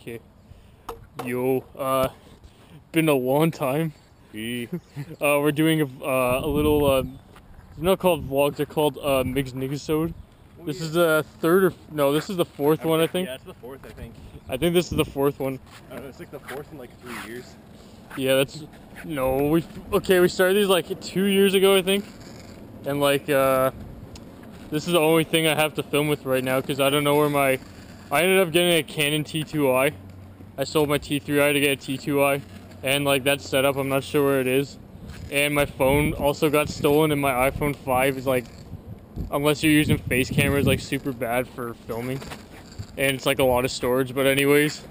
Okay. Yo, been a long time. We're doing a little, they're not called vlogs, they're called Migsnigisode. This is the third or, no, this is the fourth one, I think. Yeah, it's the fourth, I think. I think this is the fourth one. I don't know, it's like the fourth in like 3 years. Yeah, that's, no, we started these like 2 years ago, I think. And like, this is the only thing I have to film with right now, because I don't know where I ended up getting a Canon T2i. I sold my T3i to get a T2i, and like that setup, I'm not sure where it is. And my phone also got stolen, and my iPhone 5 is like, unless you're using face cameras, like super bad for filming. And it's like a lot of storage, but anyways,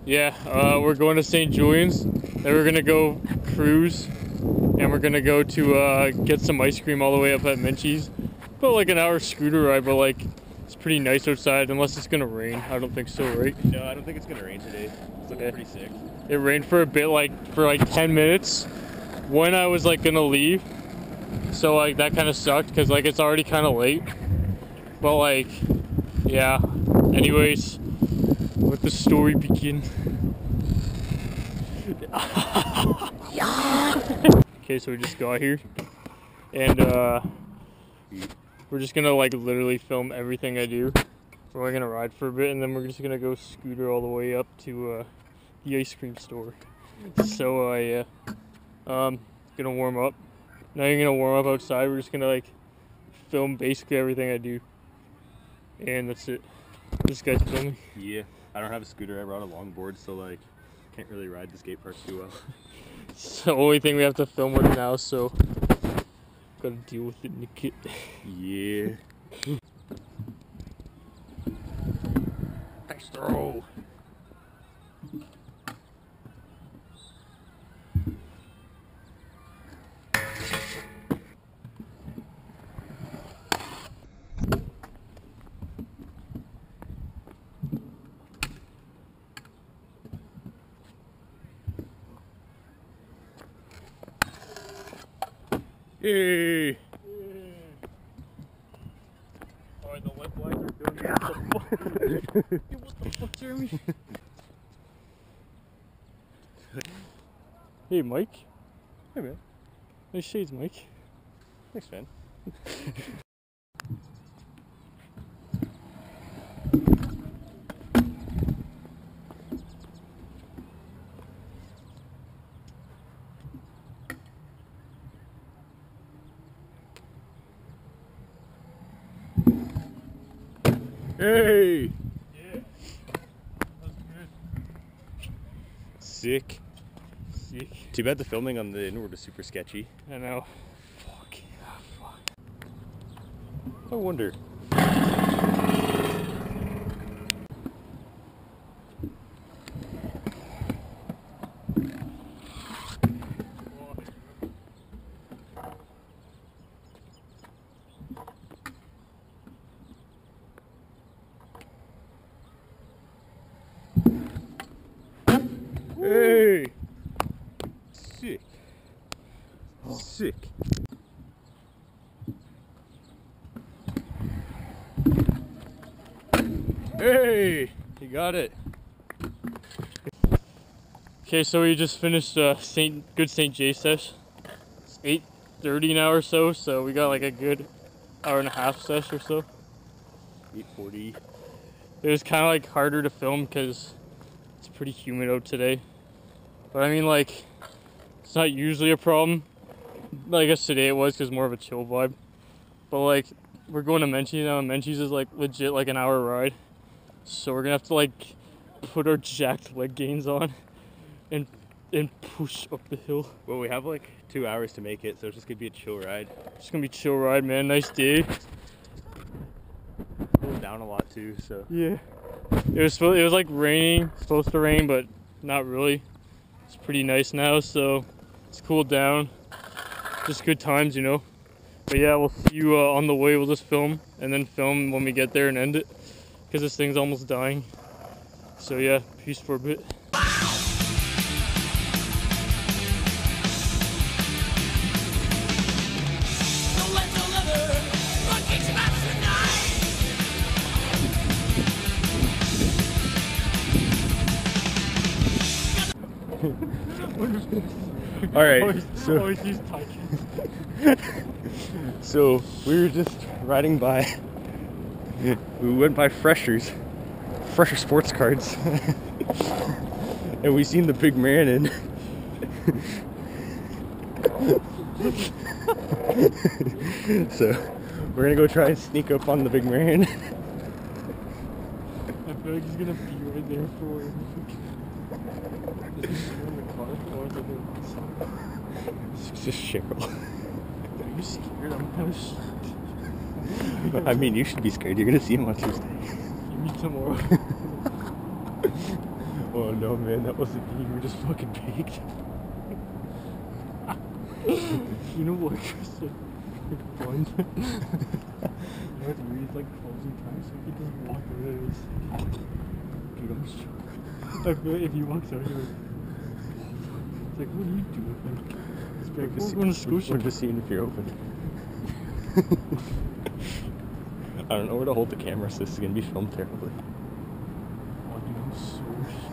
yeah, we're going to St. Julian's. Then we're gonna go cruise, and we're gonna go to get some ice cream all the way up at Menchie's. About like an hour scooter ride, but like it's pretty nice outside, unless it's gonna rain. I don't think so, right? No, I don't think it's gonna rain today. It's looking pretty sick. It rained for a bit, for like 10 minutes when I was like gonna leave. So like that kind of sucked, because like it's already kind of late. But like, yeah. Anyways, let the story begin. Okay, so we just got here, and we're just gonna like literally film everything I do. We're gonna ride for a bit, and then we're just gonna go scooter all the way up to the ice cream store. So yeah, gonna warm up. Now you're gonna warm up outside. We're just gonna like film basically everything I do, and that's it. This guy's filming. Yeah, I don't have a scooter. I brought a longboard, so like can't really ride the skate park too well. It's the only thing we have to film with now, so gotta deal with it, Nick. Yeah. Nice throw. Hey! Alright, the lip lights are doing it. What the fuck, Jeremy? Hey, Mike. Hey, man. Nice shades, Mike. Thanks, man. Hey! Yeah. That's good. Sick. Sick. Too bad the filming on the inward is super sketchy. I know. Fuck. Ah, fuck. I wonder. Hey! Sick. Sick. Hey! You got it. Okay, so we just finished good St. J sesh. It's 8:30 now or so, so we got like a good hour and a half sesh or so. 8:40. It was kind of like harder to film because it's pretty humid out today. But I mean, like, it's not usually a problem. I guess today it was because more of a chill vibe. But like, we're going to Menchie's now, and Menchie's is like legit like an hour ride. So we're gonna have to like put our jacked leg gains on and push up the hill. Well, we have like 2 hours to make it, so it's just gonna be a chill ride. It's gonna be a chill ride, man. Nice day. Cooled down a lot too, so. Yeah. It was like raining, supposed to rain, but not really. It's pretty nice now, so it's cooled down. Just good times, you know. But yeah, we'll see you on the way. We'll just film and then film when we get there and end it, because this thing's almost dying. So yeah, peace for a bit. Alright, so... always use touches. So, we were just riding by. We went by Fresher Sports Cards. And we seen the big man and... So, we're gonna go try and sneak up on the big man. I feel like he's gonna be right there for him. Is he in the car? Or is it It's just Cheryl. Are you scared? I'm kind of scared. I mean, you should be scared. You're gonna see him on Tuesday. See me tomorrow. Oh no, man, that wasn't me. You were just fucking baked. You know what, Tristan? Fun. You have to read like closing time so he doesn't walk out of his city. Dude, I'm sure. I feel like if he walks out here, it's like, what are you doing? It's like, we're going to Scotia. We're just seeing if you're open. I don't know where to hold the camera, so this is gonna be filmed terribly. Oh, dude, I'm so shy.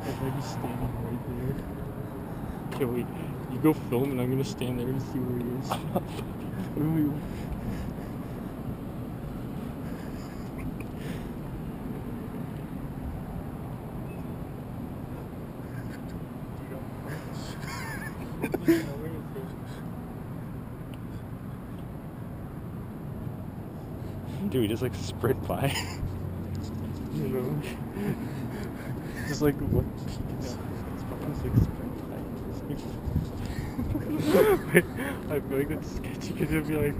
I might be standing right there. Okay, wait. You go film and I'm gonna stand there and see where he is. Where are you? Dude, we just like sprint by. You know? Just like what? It's fucking like sprint by. I feel like that's sketchy because you'll be like,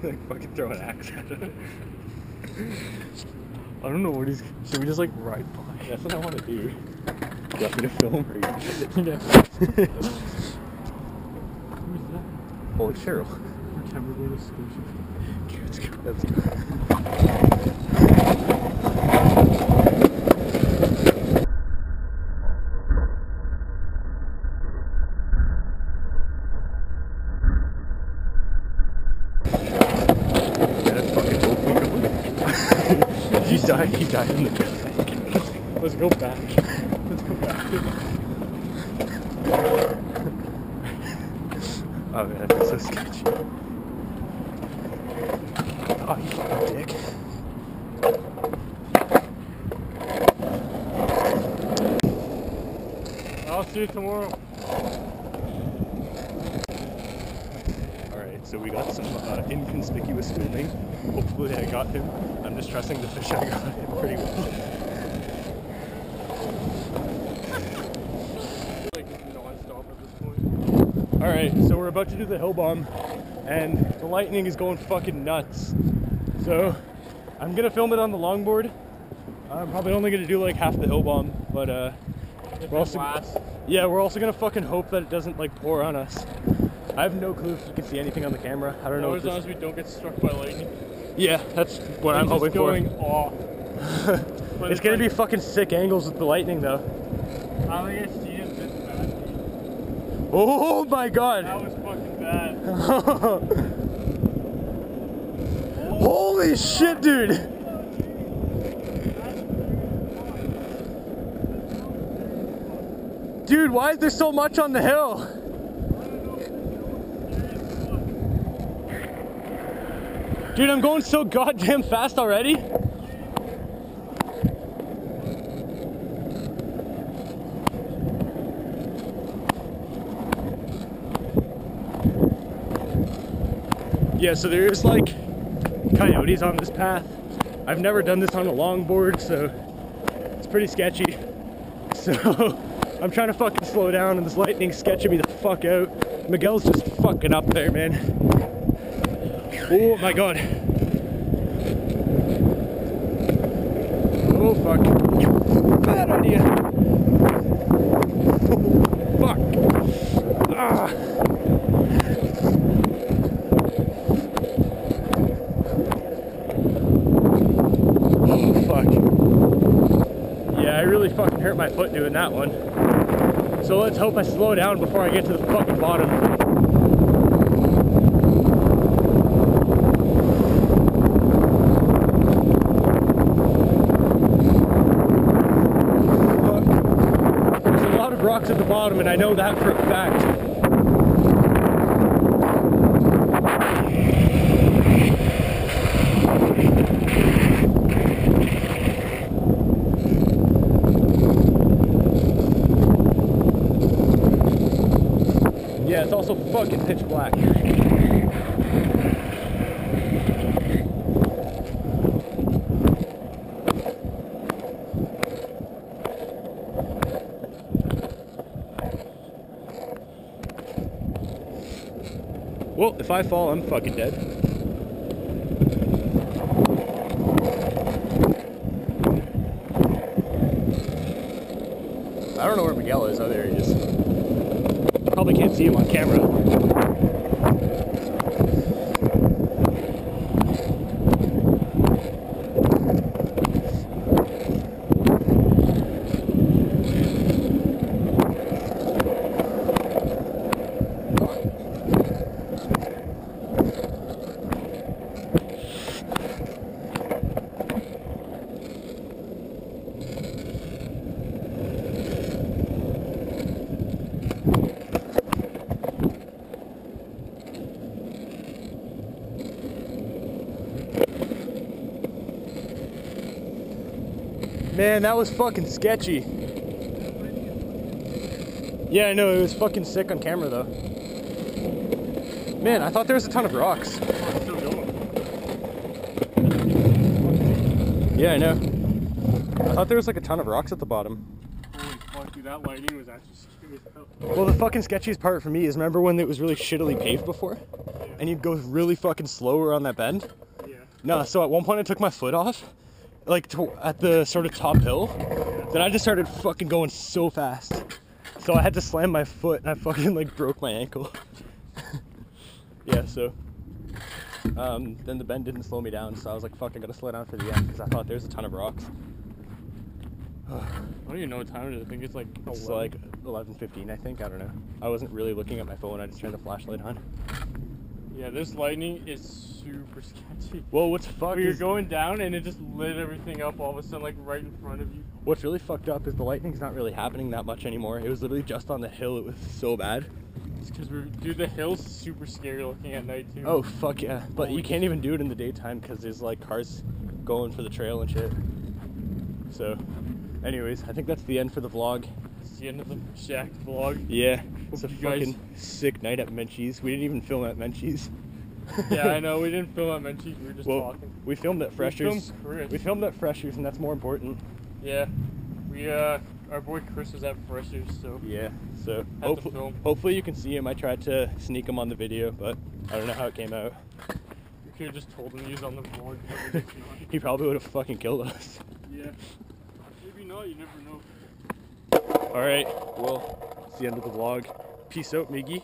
Like fucking throw an axe at it. I don't know what he's. Should we just like ride by? That's what I want to do. You want me to film or you? Yeah. Who's that? Oh, it's Cheryl. Pretend we're going to Scotia. Okay, let's go. Let's go. He died in the gun. Let's go back. Let's go back. Oh man, that's so sketchy. Oh, you fucking dick. I'll see you tomorrow. Alright, so we got some inconspicuous filming. Hopefully I got him. I'm just trusting the fish I got him pretty well. Like non-stop at this point. Alright, so we're about to do the hill bomb, and the lightning is going fucking nuts. So, I'm gonna film it on the longboard. I'm probably only gonna do like half the hill bomb, but we're also gonna fucking hope that it doesn't like pour on us. I have no clue if you can see anything on the camera. I don't know. As long as we don't get struck by lightning. Yeah, that's what I'm hoping for. Going off. It's gonna be fucking sick angles with the lightning though. I don't think I see it this bad. Oh my god! That was fucking bad. Holy shit, dude! Dude, why is there so much on the hill? Dude, I'm going so goddamn fast already. Yeah, so there's like coyotes on this path. I've never done this on a longboard, so it's pretty sketchy. So I'm trying to fucking slow down and this lightning's sketching me the fuck out. Miguel's just fucking up there, man. Oh my god. Oh fuck. Bad idea. Fuck. Ah. Oh fuck. Yeah, I really fucking hurt my foot doing that one. So let's hope I slow down before I get to the fucking bottom. rocks at the bottom, and I know that for a fact. Yeah, it's also fucking pitch black. Well, if I fall, I'm fucking dead. I don't know where Miguel is. Oh, there he is. Probably can't see him on camera. Man, that was fucking sketchy. Yeah, I know, it was fucking sick on camera though. Man, I thought there was a ton of rocks. Yeah, I know. I thought there was like a ton of rocks at the bottom. Holy fuck, dude, that lighting was actually scary as hell. Well, the fucking sketchiest part for me is remember when it was really shittily paved before? Yeah. And you'd go really fucking slow around that bend? Yeah. No, so at one point I took my foot off, like at the sort of top hill. Then I just started fucking going so fast. So I had to slam my foot and I fucking like broke my ankle. Yeah, so then the bend didn't slow me down, so I was like, fuck, I gotta slow down for the end because I thought there was a ton of rocks. I don't even know what time it is. I think it's like 11. It's like 11:15, I think. I don't know. I wasn't really looking at my phone. I just turned the flashlight on. Yeah, this lightning is super sketchy. Well, what's fucked You're is going down and it just lit everything up all of a sudden, like right in front of you. what's really fucked up is the lightning's not really happening that much anymore. It was literally just on the hill. It was so bad. It's because dude, the hill's super scary looking at night too. Oh fuck yeah! But you can't even do it in the daytime because there's like cars going for the trail and shit. So, anyways, I think that's the end for the vlog. It's the end of the shack vlog. Yeah, it's a Hope you guys- fucking sick night at Menchie's. We didn't even film at Menchie's. Yeah, I know. We didn't film at Menchie's. We were just talking. We filmed at Freshers. Chris. We filmed at Freshers, and that's more important. Yeah, our boy Chris was at Freshers, so Yeah, so Had to film. hopefully you can see him. I tried to sneak him on the video, but I don't know how it came out. we could have just told him he was on the vlog. He probably would have fucking killed us. Yeah, maybe not. You never know. All right, well, it's the end of the vlog. Peace out, Miggy.